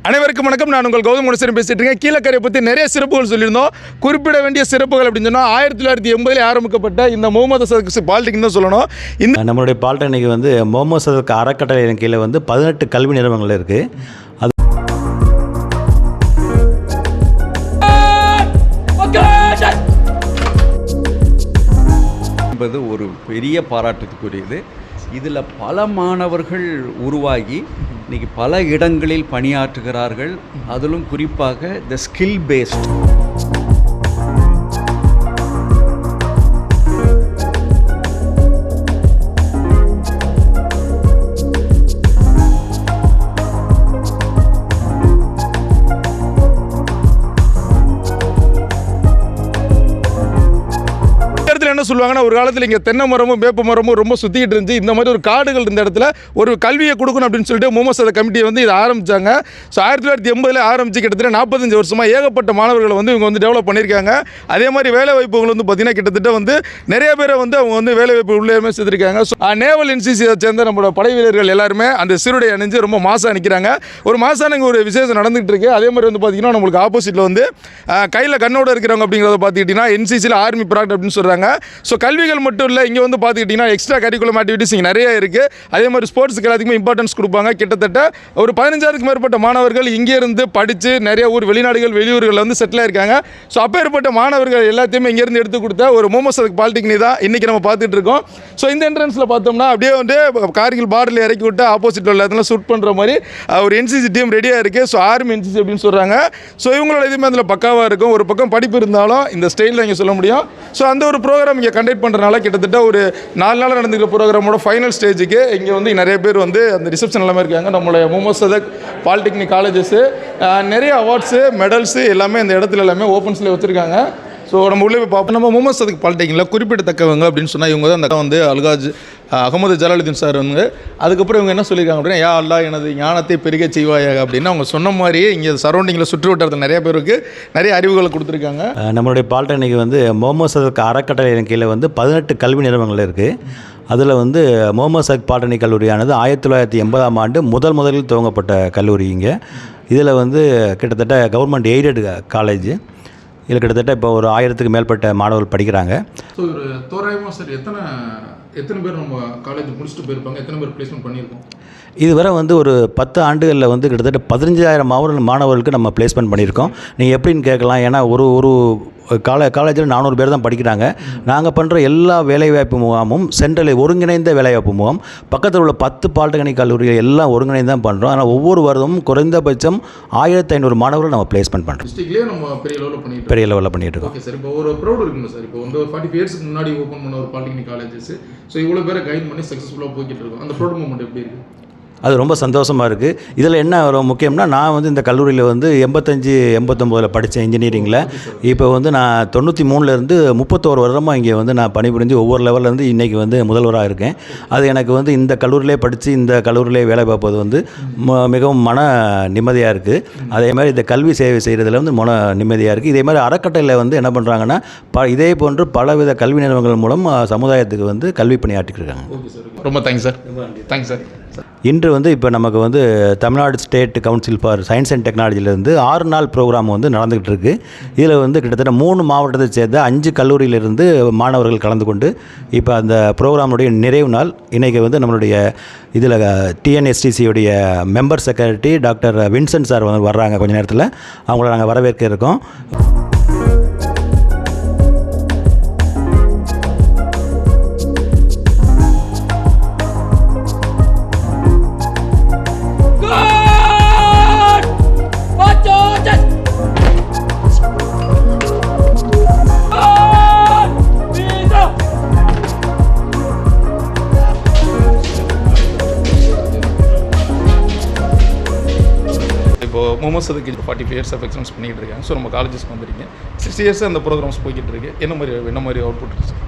அனைவருக்கும் வணக்கம். நான் உங்கள் கௌதம் குணசேகரன் பேசிட்டு இருக்கேன். கீழக்கரையை பற்றி நிறைய சிறப்புகள் சொல்லியிருந்தோம். குறிப்பிட வேண்டிய சிறப்புகள் அப்படின்னு சொன்னால் 1980 ஆரம்பிக்கப்பட்ட இந்த முகமது சதக் பாலிடெக்னிக் தான் சொல்லணும். இந்த நம்மளுடைய பாலிடெக்னிக் வந்து முகமது சதக் அறக்கட்டளையின் கீழே வந்து 18 கல்வி நிறுவனங்கள் இருக்குது. அது என்பது ஒரு பெரிய பாராட்டுக்குரியது. இதில் பல மாணவர்கள் உருவாகி இன்றைக்கி பல இடங்களில் பணியாற்றுகிறார்கள். அதிலும் குறிப்பாக த ஸ்கில் பேஸ்ட் என்ன சொல்லுவாங்கன்னா, ஒரு காலத்தில் இங்கே தென்னை மரமும் வேப்ப மரமும் ரொம்ப சுற்றிக்கிட்டு இருந்துச்சு. இந்த மாதிரி ஒரு காடுகள் இருந்த இடத்துல ஒரு கல்வியை கொடுக்கணும் அப்படின்னு சொல்லிட்டு முகமது சதக் கமிட்டியை வந்து இதை ஆரம்பித்தாங்க. ஸோ 1980 ஆரம்பித்து கிட்டத்தட்ட 45 வருஷமாக ஏகப்பட்ட மாணவர்களை வந்து இவங்க வந்து டெவலப் பண்ணியிருக்காங்க. அதே மாதிரி வேலை வாய்ப்புகள் வந்து பார்த்திங்கன்னா கிட்டத்தட்ட வந்து நிறைய பேரை வந்து அவங்க வந்து வேலை வாய்ப்பு உள்ளேயுமே சேர்த்துருக்காங்க. ஸோ நேவல் என்சிசியை சேர்ந்த நம்மளோட படை வீரர்கள் எல்லாருமே அந்த சீருடை அணிஞ்சு ரொம்ப மாசாக நிற்கிறாங்க. ஒரு மாதம் இங்கே ஒரு விசேஷம் நடந்துகிட்டு இருக்கு. அதே மாதிரி வந்து பார்த்திங்கன்னா நம்மளுக்கு ஆப்போசிட்டில் வந்து கையில் கண்ணோட இருக்கிறவங்க அப்படிங்கிறத பார்த்துக்கிட்டிங்கன்னா என்சிசியில் ஆர்மி ப்ராடக்ட் அப்படின்னு சொல்கிறாங்க. ஸோ கல்விகள் மட்டும் இல்லை, இங்கே வந்து பார்த்துக்கிட்டிங்கன்னா எக்ஸ்ட்ரா கரிக்குலம் ஆக்டிவிட்டிஸ் இங்கே நிறைய இருக்குது. அதே மாதிரி ஸ்போர்ட்ஸுக்கு எல்லாத்துக்குமே இம்பார்ட்டன்ஸ் கொடுப்பாங்க. கிட்டத்தட்ட ஒரு 15,000க்கும் மேற்பட்ட மாணவர்கள் இங்கே இருந்து படித்து நிறைய ஊர் வெளிநாடுகள் வெளியூர்களில் வந்து செட்டில் ஆயிருக்காங்க. ஸோ அப்பேற்பட்ட மாணவர்கள் எல்லாத்தையுமே இங்கேருந்து எடுத்து கொடுத்த ஒரு முகமது சதக் பாலிடெக்னிக் தான் இன்றைக்கி நம்ம பார்த்துட்டு இருக்கோம். ஸோ இந்த என்ட்ரன்ஸில் பார்த்தோம்னா அப்படியே வந்து கார்கில் பார்டரில் இறக்கி விட்டு ஆப்போசிட்டில் எல்லாத்தையும் ஷூட் பண்ணுற மாதிரி ஒரு என்சிசி டீம் ரெடியாக இருக்குது. ஸோ ஆர்மி என்சிசி அப்படின்னு சொல்கிறாங்க. ஸோ இவங்களோட இதுவுமே அதில் பக்காவாக இருக்கும். ஒரு பக்கம் படிப்பு இருந்தாலும் இந்த ஸ்டைலில் இங்கே சொல்ல முடியும். ஸோ அந்த ஒரு ப்ரோக்ராம் இங்கே கண்டக்ட் பண்ணுறதுனால கிட்டத்தட்ட ஒரு 4 நாள் நடந்துக்கிற ப்ரோக்ராமோட ஃபைனல் ஸ்டேஜுக்கு இங்கே வந்து நிறைய பேர் வந்து அந்த ரிசப்ஷன் எல்லாமே இருக்காங்க. நம்மளுடைய முகமது சதக் பாலிடெக்னிக் காலேஜஸ்ஸு நிறைய அவார்ட்ஸு மெடல்ஸு எல்லாமே இந்த இடத்துல எல்லாமே ஓப்பன்ஸில் வச்சுருக்காங்க. ஸோ நம்ம உள்ளே போய் பார்ப்போம். நம்ம முகமது சதக் பாலிடெக்னிக்கில் குறிப்பிடத்தக்கவங்க அப்படின்னு சொன்னால் இவங்க தான் அந்த வந்து அல்காஜ் அகமது ஜலாலுதீன் சார் வந்து. அதுக்கப்புறம் இவங்க என்ன சொல்லியிருக்காங்க அப்படின்னா, யா அல்லாஹ் எனது ஞானத்தை பெருக செய்வாயாக அப்படின்னு அவங்க சொன்ன மாதிரியே இங்கே சரௌண்டிங்கில் சுற்று வட்டாரத்தில் நிறைய பேருக்கு நிறைய அறிவுகளை கொடுத்துருக்காங்க. நம்மளுடைய பாலிடெக்னிக் வந்து முகமது சதக் அறக்கட்டளையின் கீழே வந்து 18 கல்வி நிறுவனங்கள் இருக்குது. அதில் வந்து முகமது சதக் பாலிடெக்னிக் கல்லூரியானது 1980ஆம் ஆண்டு முதலில் துவங்கப்பட்ட கல்லூரி. இங்கே இதில் வந்து கிட்டத்தட்ட கவர்மெண்ட் எய்டட் காலேஜ். இதில் கிட்டத்தட்ட இப்போ ஒரு 1000க்கு மேற்பட்ட மாணவர்கள் படிக்கிறாங்க. ஸோ ஒரு தோராயமாக சார் எத்தனை பேர் நம்ம காலேஜ் முடிச்சுட்டு போயிருப்பாங்க, எத்தனை பேர் பிளேஸ்மெண்ட் பண்ணியிருக்கோம்? இதுவரை வந்து ஒரு 10 ஆண்டுகளில் வந்து கிட்டத்தட்ட 15,000 மாணவர்களுக்கு நம்ம பிளேஸ்மெண்ட் பண்ணியிருக்கோம். நீங்கள் எப்படின்னு கேட்கலாம். ஏன்னா ஒரு காலேஜில் 400 பேர் தான் படிக்கிறாங்க. நாங்கள் பண்ணுற எல்லா வேலைவாய்ப்பு முகாமும் சென்ட்ரலில் ஒருங்கிணைந்த வேலைவாய்ப்பு முகாம். பக்கத்தில் உள்ள 10 பாலிடெக்னிக் கல்லூரிகள் எல்லாம் ஒருங்கிணைந்து தான் பண்ணுறோம். ஆனால் ஒவ்வொரு வருடமும் குறைந்தபட்சம் 1500 மாணவர்கள் நம்ம பிளேஸ்மெண்ட் பண்ணுறோம். டிஸ்ட்ரிக்ட்லேயே நம்ம பெரிய லெவலில் பண்ணிட்டு இருக்கோம். ஓகே சார், இப்போ ஒரு ப்ரௌட் இருக்குங்க சார். இப்போ வந்து 40 இயர்ஸ்க்கு முன்னாடி ஓப்பன் பண்ண ஒரு பாலிடெக்னிக் காலேஜஸ். ஸோ இவ்வளோ பேரை கைட் பண்ணி சக்ஸஸ்ஃபுல்லாக போய்கிட்டு இருக்கோம். அந்த ப்ரௌட் மூமெண்ட் எப்படி இருக்குது? அது ரொம்ப சந்தோஷமாக இருக்குது. இதில் என்ன ரொம்ப முக்கியம்னா, நான் வந்து இந்த கல்லூரியில் வந்து 85-89 படித்தேன் இன்ஜினியரிங்கில். இப்போ வந்து நான் 93லேருந்து 31 வருடமாக இங்கே வந்து நான் பணிபுரிஞ்சு ஒவ்வொரு லெவல்லேருந்து இன்றைக்கி வந்து முதல்வராக இருக்கேன். அது எனக்கு வந்து இந்த கல்லூரியிலே படித்து இந்த கல்லூரியிலே வேலை பார்ப்பது வந்து மிகவும் மன நிம்மதியாக இருக்குது. அதே மாதிரி இந்த கல்வி சேவை செய்கிறதுல வந்து மன நிம்மதியாக இருக்குது. இதே மாதிரி அறக்கட்டளையில் வந்து என்ன பண்ணுறாங்கன்னா, இதே போன்று பலவித கல்வி நிறுவனங்கள் மூலம் சமுதாயத்துக்கு வந்து கல்வி பணியாற்றிருக்காங்க. ரொம்ப தேங்க்ஸ் சார். Thanks sir. இன்று வந்து இப்போ நமக்கு வந்து Tamil Nadu state council for science and டெக்னாலஜிலேருந்து 6 நாள் ப்ரோக்ராம் வந்து நடந்துகிட்டு இருக்குது. இதில் வந்து கிட்டத்தட்ட 3 மாவட்டத்தை சேர்ந்த 5 கல்லூரியிலிருந்து மாணவர்கள் கலந்து கொண்டு இப்போ அந்த ப்ரோக்ராமுடைய நிறைவு நாள் இன்றைக்கி வந்து நம்மளுடைய இதில் டிஎன்எஸ்டிசியுடைய member secretary doctor Vincent sir வந்து வர்றாங்க. கொஞ்சம் நேரத்தில் அவங்கள நாங்கள் வரவேற்க இருக்கோம். Mohammed Sathak 45 years of experience பண்ணிக்கிட்டு இருக்காங்க. ஸோ நம்ம காலேஜஸ்க்கு வந்துருக்கீங்க. 6 இயர்ஸ் அந்த ப்ரோக்ராம்ஸ் போய்கிட்டு இருக்கு. என்ன மாதிரி அவுட்புட் இருக்குது?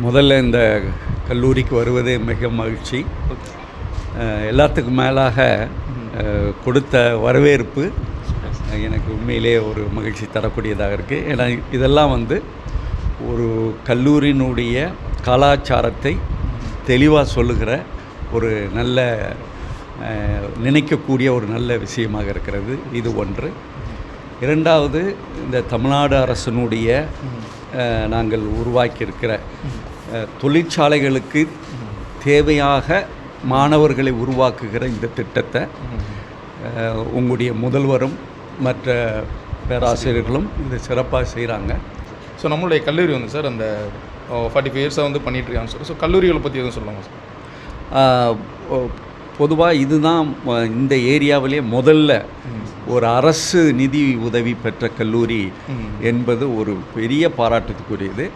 முதல்ல இந்த கல்லூரிக்கு வருவதே மிக மகிழ்ச்சி. எல்லாத்துக்கும் மேலாக கொடுத்த வரவேற்பு எனக்கு உண்மையிலே ஒரு மகிழ்ச்சி தரக்கூடியதாக இருக்குது. ஏன்னா இதெல்லாம் வந்து ஒரு கல்லூரியினுடைய கலாச்சாரத்தை தெளிவாக சொல்லுகிற ஒரு நல்ல நினைக்கக்கூடிய ஒரு நல்ல விஷயமாக இருக்கிறது. இது ஒன்று. இரண்டாவது, இந்த தமிழ்நாடு அரசினுடைய நாங்கள் உருவாக்கியிருக்கிற தொழிற்சாலைகளுக்கு தேவையாக மாணவர்களை உருவாக்குகிற இந்த திட்டத்தை உங்களுடைய முதல்வரும் மற்ற பேராசிரியர்களும் இது சிறப்பாக செய்கிறாங்க. ஸோ நம்மளுடைய கல்லூரி வந்து சார் அந்த 45 இயர்ஸாக வந்து பண்ணிகிட்ருக்காங்க சார். ஸோ கல்லூரிகளை பற்றி எதுவும் சொல்லுவாங்க சார்? பொதுவாக இதுதான் இந்த ஏரியாவிலே முதல்ல ஒரு அரசு நிதி உதவி பெற்ற கல்லூரி என்பது ஒரு பெரிய பாராட்டுக்குரியது.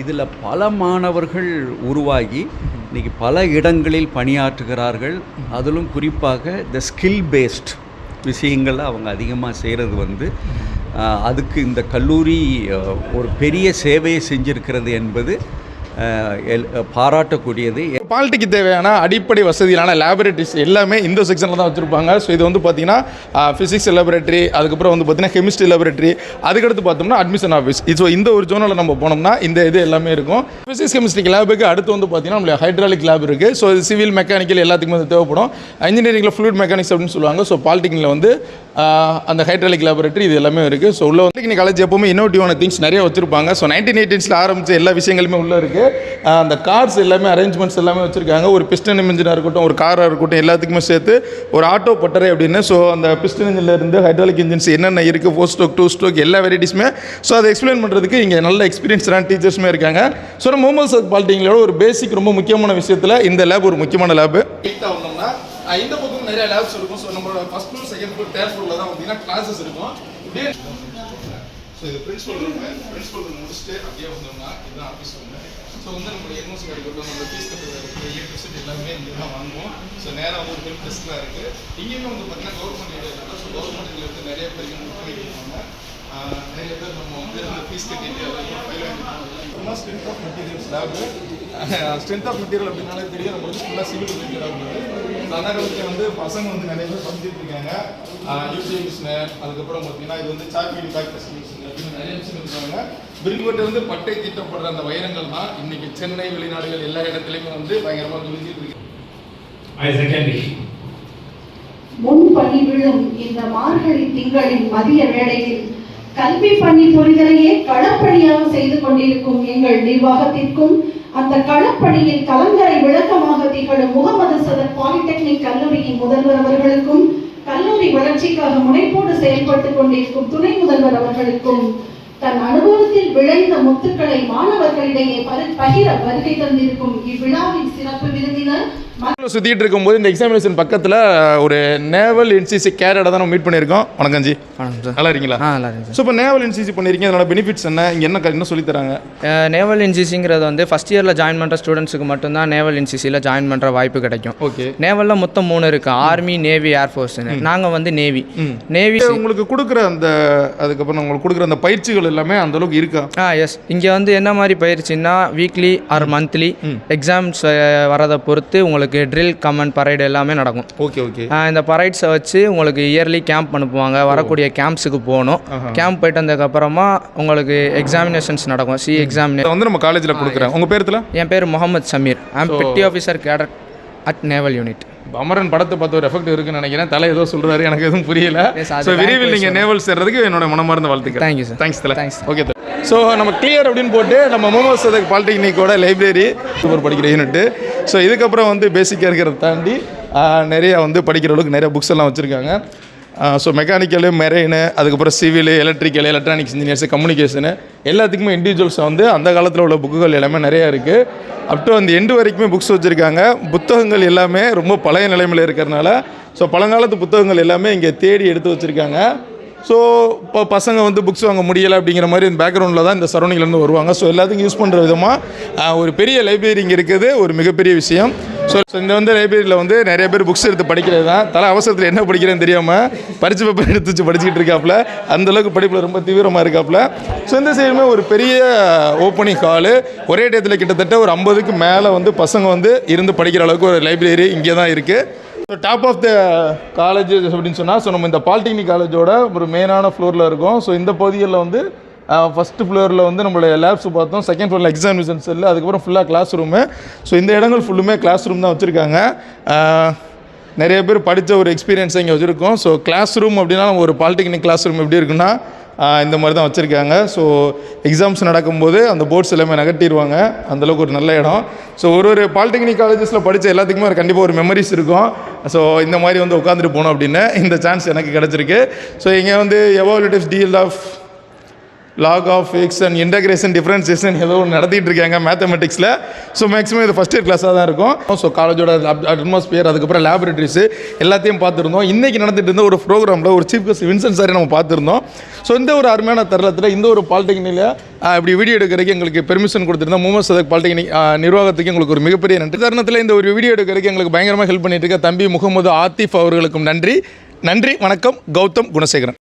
இதில் பல மாணவர்கள் உருவாகி இன்றைக்கி பல இடங்களில் பணியாற்றுகிறார்கள். அதிலும் குறிப்பாக இந்த ஸ்கில் பேஸ்ட் விஷயங்களை அவங்க அதிகமாக செய்கிறது வந்து அதுக்கு இந்த கல்லூரி ஒரு பெரிய சேவையை செஞ்சிருக்கிறது என்பது பாராட்டக்கூடியது. பாலிட்டிக்கு தேவையான அடிப்படை வசதியிலான லேபரேட்டரிஸ் எல்லாமே இந்த செக்ஷனில் தான் வச்சுருப்பாங்க. ஸோ இது வந்து பார்த்திங்கன்னா ஃபிசிக்ஸ் லேபரேட்டரி, அதுக்கப்புறம் வந்து பார்த்திங்கன்னா கெமிஸ்ட்ரி லேபரேட்டரி, அதுக்கடுத்து பார்த்தோம்னா அட்மிஷன் ஆஃபீஸ். ஸோ இந்த ஒரு ஜோனில் நம்ம போனோம்னா இந்த இது எல்லாமே இருக்கும். ஃபிசிக்ஸ் கெமிஸ்ட்ரிக்கு லேபுக்கு அடுத்து வந்து பார்த்திங்கன்னா நம்மளுடைய ஹைட்ராலிக் லேப் இருக்குது. ஸோ இது சிவில் மெக்கானிக்கல் எல்லாத்துக்குமே வந்து தேவைப்படும். இன்ஜினியரிங்கில் ஃப்ளூயிட் மெக்கானிக்ஸ் அப்படின்னு சொல்லுவாங்க. ஸோ பாலிடெக்னிக்கில் வந்து அந்த ஹைட்ராலிக் லேபரேட்டரி இது எல்லாமே இருக்குது. ஸோ உள்ள பாலிடெக்னிக் காலேஜ் எப்போவுமே இன்னோவேட்டிவான திங்ஸ் நிறைய வச்சுருப்பாங்க. ஸோ 1980s ஆரம்பித்த எல்லா விஷயங்களுமே உள்ளே இருக்குது. அந்த கார்ஸ் எல்லாமே அரேஞ்ச்மெண்ட்ஸ் எல்லாமே வச்சுருக்காங்க. ஒரு பிஸ்டன் இன்ஜினாக இருக்கட்டும், ஒரு காராக இருக்கட்டும், எல்லாத்துக்குமே சேர்த்து ஒரு ஆட்டோ பட்டறை அப்படின்னு. ஸோ அந்த பிஸ்டன் இன்ஜின்லேருந்து ஹைட்ராலிக் இன்ஜின்ஸ் என்னென்ன இருக்குது, 4 ஸ்ட்ரோக் 2 ஸ்ட்ரோக் எல்லா வெரைட்டிஸுமே. ஸோ அதை எக்ஸ்பிளைன் பண்ணுறதுக்கு இங்கே நல்ல எக்ஸ்பீரியன்ஸ்டான டீச்சர்ஸுமே இருக்காங்க. ஸோ நம்ம முகமது சத் பாலிடெக்னிக்கோட ஒரு பேசிக் ரொம்ப முக்கியமான விஷயத்தில் இந்த லேப் ஒரு முக்கியமான லேப். இந்த பக்கம் நிறைய லேப்ஸ் இருக்கும். ஸோ நம்மளோட first floor, second floor, third ஃப்ளோரில் தான் பார்த்தீங்கன்னா கிளாஸஸ் இருக்கும். இப்படியே ஸோ இது பிரின்சிபல் ரூம் முடிச்சுட்டு அப்படியே வந்தோம்னா இதுதான் ஆஃபீஸ் ரூம். ஸோ வந்து நம்மளுடைய யூனிவர்சிட்டி இருக்கட்டும், நம்ம ஃபீஸ் கட்டுறது எலக்ட்ரிசிட்டி எல்லாமே இங்கே தான் வாங்குவோம். ஸோ நேராக வந்து ஒரு ஹெல்ப் டெஸ்க்லாம் இருக்குது. இங்கேயுமே வந்து பார்த்தீங்கன்னா கவர்மெண்ட் ஏரியா. ஸோ கவர்மெண்ட்டில் இருந்து நிறைய பேர் இங்கே புக் பண்ணியிருக்காங்க. நிறைய பேர் நம்ம வந்து அந்த ஃபீஸ் கட்டிட்டு அதெல்லாம் ஃபைல் வாங்கிட்டு strength of materials lab. Strength of material அப்படின்னாலே தெரியும், நம்ம வந்து ஃபுல்லாக சிவில் ரிலேட்டட் லேப். அந்த காலத்தில் வந்து பசங்க வந்து நிறைய பேர் படிச்சுட்டு இருக்காங்க. யூபிஐ மிஷினு, அதுக்கப்புறம் பார்த்தீங்கன்னா இது வந்து சாக்லேட் பேக்டர்ஸ் மிஷின் அப்படின்னு நிறைய மிஷின் இருக்காங்க. பிரில்கோட்டை வந்து பட்டை தீட்டப்படுற அந்த வைரங்கள் தான் இன்னைக்கு சென்னை, வெளிநாடுகள் எல்லா இடத்துலையுமே வந்து பயங்கரமாக விழுந்துட்டு இருக்கு. முன் பனி விழும் இந்த மார்கழி திங்களின் மதிய வேளையில் கல்வி பணி புரிதலையே களப்பணியாக செய்து கொண்டிருக்கும் எங்கள் நிர்வாகத்திற்கும், அந்த களப்பணியில் கலங்கரை விளக்கமாக திகழும் முகமது சதக் பாலிடெக்னிக் கல்லூரியின் முதல்வர் அவர்களுக்கும், கல்லூரி வளர்ச்சிக்காக முனைப்போடு செயல்பட்டுக் கொண்டிருக்கும் துணை முதல்வர் அவர்களுக்கும், தன் அனுபவத்தில் விளைந்த முத்துக்களை மாணவர்களிடையே பகிர வருகை தந்திருக்கும் இவ்விழாவின் சிறப்பு விருந்தினர் சுற்றிட்டு இருக்கும்போது இந்த எக்ஸாமினேஷன் பக்கத்தில் ஒரு நேவல் என்சிசி கேரடை தான் நம்ம மீட் பண்ணியிருக்கோம். வணக்கம் ஜி. வணக்கம் சார். நல்லா இருக்கீங்களா? நல்லா இருக்கேன். ஸோ இப்போ நேவல் என்சிசி பண்ணியிருக்கீங்க, அதோட பெனிஃபிட்ஸ் என்ன, இங்கே என்ன சொல்லித்தராங்க? நேவல் என்சிசிங்கிறது வந்து ஃபஸ்ட் இயரில் ஜாயின் பண்ணுற ஸ்டூடெண்ட்ஸுக்கு மட்டும்தான் நேவல் என்சிசியில் ஜாயின் பண்ணுற வாய்ப்பு கிடைக்கும். ஓகே. நேவலில் மொத்தம் 3 இருக்குது, ஆர்மி, நேவி, ஏர்ஃபோர்ஸ்னு. நாங்கள் வந்து நேவி. உங்களுக்கு கொடுக்குற அந்த அதுக்கப்புறம் உங்களுக்கு கொடுக்குற அந்த பயிற்சிகள் எல்லாமே அந்த அளவுக்கு இருக்கா? எஸ். இங்கே வந்து என்ன மாதிரி பயிற்சின்னா வீக்லி ஆர் மந்த்லி எக்ஸாம்ஸ் வரதை பொறுத்து உங்களுக்கு ட்ரில், கமெண்ட், பரைடு எல்லாமே நடக்கும். Okay okay. இந்த பரைட்ஸை வச்சு உங்களுக்கு இயர்லி கேம்ப் அனுப்புவாங்க. வரக்கூடிய கேம்ப்ஸுக்கு போகணும். கேம்ப் போயிட்டு வந்ததுக்கப்புறமா உங்களுக்கு எக்ஸாமினேஷன்ஸ் நடக்கும். எக்ஸாமினேஷன் வந்து நம்ம காலேஜில் கொடுக்குறேன். உங்கள் பேர்ல? என் பேர் முகமது சமீர். ஐம் பெட்டி officer cadet at naval unit. Amaran படத்தை பார்த்து ஒரு எஃபெக்ட் இருக்குன்னு நினைக்கிறேன். தலை ஏதோ சொல்கிறாரு, எனக்கு எதுவும் புரியல. ஸோ விரைவில் நீங்கள் நேவல் சேர்றதுக்கு என்னோட மனமார்ந்த வாழ்த்துக்கள். Thank you sir. தேங்க்ஸ் தலை. தேங்க்ஸ். Okay sir. ஸோ நம்ம கிளியர் அப்படின்னு போட்டு நம்ம முகமது சதக் பாலிடெக்னிக்கோட லைப்ரரி சூப்பர் படிக்கிற யூனிட்டு. ஸோ இதுக்கப்புறம் வந்து பேசிக்காக இருக்கிறத தாண்டி நிறைய வந்து படிக்கிற அளவுக்கு நிறைய புக்ஸ் எல்லாம் வச்சுருக்காங்க. ஸோ மெக்கானிக்கலு, மெரெயினு, அதுக்கப்புறம் civil, electrical, electronics engineers, communication எல்லாத்துக்குமே இண்டிவிஜுவல்ஸை வந்து அந்த காலத்தில் உள்ள புக்குகள் எல்லாமே நிறையா இருக்குது. அப் டு அந்த எண்டு வரைக்குமே புக்ஸ் வச்சுருக்காங்க. புத்தகங்கள் எல்லாமே ரொம்ப பழைய நிலைமையில் இருக்கிறனால ஸோ பழங்காலத்து புத்தகங்கள் எல்லாமே இங்கே தேடி எடுத்து வச்சுருக்காங்க. ஸோ இப்போ பசங்க வந்து புக்ஸ் வாங்க முடியலை அப்படிங்கிற மாதிரி இந்த பேக்ரவுண்டில் தான் இந்த சரௌண்டிங்லேருந்து வருவாங்க. ஸோ எல்லாத்துக்கும் யூஸ் பண்ணுற விதமாக ஒரு பெரிய லைப்ரரி இங்கே இருக்குது, ஒரு மிகப்பெரிய விஷயம். ஸோ இந்த வந்து லைப்ரரியில் வந்து நிறைய பேர் புக்ஸ் எடுத்து படிக்கிறது தான். தலை அவசரத்தில் என்ன படிக்கிறேன்னு தெரியாமல் பரிச்சு பேப்பர் எடுத்து வச்சு படிச்சுக்கிட்டு இருக்காப்புல. அந்தளவுக்கு படிப்பில் ரொம்ப தீவிரமாக இருக்காப்புல. ஸோ இந்த சைடுமே ஒரு பெரிய ஓப்பனிங் ஹாலு, ஒரே டயத்தில் கிட்டத்தட்ட ஒரு 50க்கு மேலே வந்து பசங்க வந்து இருந்து படிக்கிற அளவுக்கு ஒரு லைப்ரரி இங்கே தான் இருக்குது. So top of the colleges அப்படின்னு சொன்னால் ஸோ நம்ம இந்த பாலிடெக்னிக் காலேஜோட ஒரு மெயினான ஃப்ளோரில் இருக்கோம். ஸோ இந்த பகுதிகளில் வந்து ஃபஸ்ட்டு ஃப்ளோரில் வந்து நம்மளுடைய லேப்ஸ் பார்த்தோம், செகண்ட் ஃப்ளோரில் எக்ஸாமினேஷன் செல்லு, அதுக்கப்புறம் ஃபுல்லாக கிளாஸ் ரூமு. ஸோ இந்த இடங்கள் ஃபுல்லுமே கிளாஸ் ரூம் தான் வச்சுருக்காங்க. நிறைய பேர் படித்த ஒரு எக்ஸ்பீரியன்ஸை இங்கே வச்சுருக்கோம். ஸோ கிளாஸ் ரூம் அப்படின்னா நம்ம ஒரு பாலிடெக்னிக் கிளாஸ் ரூம் எப்படி இருக்குன்னா இந்த மாதிரி தான் வச்சுருக்காங்க. ஸோ எக்ஸாம்ஸ் நடக்கும்போது அந்த போர்ட்ஸ் எல்லாமே நகட்டிடுவாங்க, அந்தளவுக்கு ஒரு நல்ல இடம். ஸோ ஒரு பாலிடெக்னிக் காலேஜஸில் படித்த எல்லாத்துக்குமே கண்டிப்பாக ஒரு மெமரிஸ் இருக்கும். ஸோ இந்த மாதிரி வந்து உட்காந்துட்டு போகணும் அப்படின்னு இந்த சான்ஸ் எனக்கு கிடச்சிருக்கு. ஸோ இங்கே வந்து எவாலுவேட்டிவ்ஸ் deal of log of x and integration differentiation ஏதோ ஒன்று நடத்திட்டு இருக்காங்க மேத்தமெட்டிக்ஸில். ஸோ மேக்ஸிமம் இது ஃபஸ்ட் இயர் கிளாஸாக தான் இருக்கும். ஸோ காலேஜோட அட்மாஸ்பியர், அதுக்கப்புறம் லேபரேட்டரிஸு எல்லாத்தையும் பார்த்துருந்தோம். இன்றைக்கி நடந்துட்டு இருந்த ஒரு ப்ரோக்ராமில் ஒரு சீஃப் கெஸ்ட் வின்சென்ட் சாரை நம்ம பார்த்துருந்தோம். ஸோ இந்த ஒரு அருமையான தருணத்தில் இந்த ஒரு பாலிடெக்னிக்கில் இப்படி வீடியோ எடுக்கிறதுக்கு எங்களுக்கு பெர்மிஷன் கொடுத்துருந்தோம் முகமது சதக் பாலிடெக்னிக் நிர்வாகத்துக்கு எங்களுக்கு ஒரு மிகப்பெரிய நன்றி. தருணத்தில் இந்த ஒரு வீடியோ எடுக்கிறதுக்கு எங்களுக்கு பயங்கரமாக ஹெல்ப் பண்ணிட்டு இருக்க தம்பி முகமது ஆத்திஃப் அவர்களுக்கும் நன்றி. வணக்கம். கௌதம் குணசேகரன்.